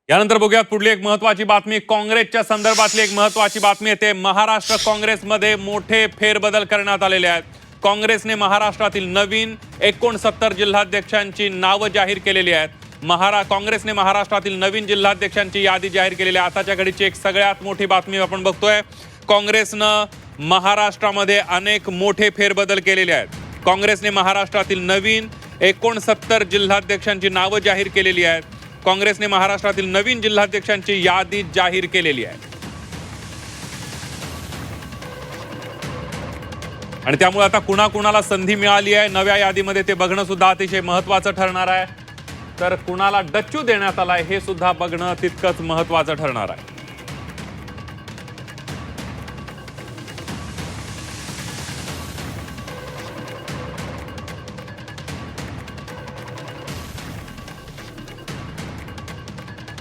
यानंतर बघूया पुढली एक महत्त्वाची बातमी। काँग्रेसच्या संदर्भातली एक महत्त्वाची बातमी येते। महाराष्ट्र काँग्रेसमध्ये मोठे फेरबदल करण्यात आलेले आहेत। काँग्रेसने महाराष्ट्रातील नवीन 69 जिल्हाध्यक्षांची नावं जाहीर केलेली आहेत। काँग्रेसने महाराष्ट्रातील नवीन जिल्हाध्यक्षांची यादी जाहीर केलेली आहे। आताच्या घडीची एक सगळ्यात मोठी बातमी आपण बघतोय। काँग्रेसनं महाराष्ट्रामध्ये अनेक मोठे फेरबदल केलेले आहेत। काँग्रेसने महाराष्ट्रातील नवीन 69 जिल्हाध्यक्षांची नावं जाहीर केलेली आहेत। काँग्रेसने महाराष्ट्रातील नवीन जिल्हाध्यक्षांची यादी जाहीर केलेली आहे आणि त्यामुळे आता कुणाकुणाला संधी मिळाली आहे नव्या यादीमध्ये ते बघणं सुद्धा अतिशय महत्त्वाचं ठरणार आहे। तर कुणाला डच्चू देण्यात आलाय हे सुद्धा बघणं तितकंच महत्त्वाचं ठरणार आहे।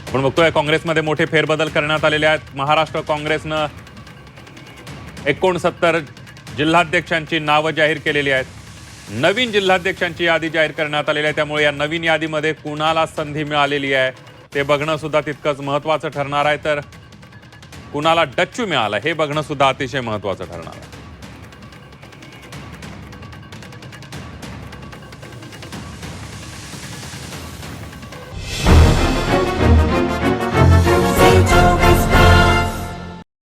आपण बघतोय काँग्रेसमध्ये मोठे फेरबदल करण्यात आलेले आहेत। महाराष्ट्र काँग्रेसनं 69 जिल्हाध्यक्षांची नावं जाहीर केलेली आहेत। नवीन जिल्हाध्यक्षांची यादी जाहीर करण्यात आलेली आहे। त्यामुळे या नवीन यादीमध्ये कुणाला संधी मिळालेली आहे ते बघणं सुद्धा तितकंच महत्त्वाचं ठरणार आहे। तर कुणाला डच्चू मिळाला हे बघणं सुद्धा अतिशय महत्त्वाचं ठरणार आहे।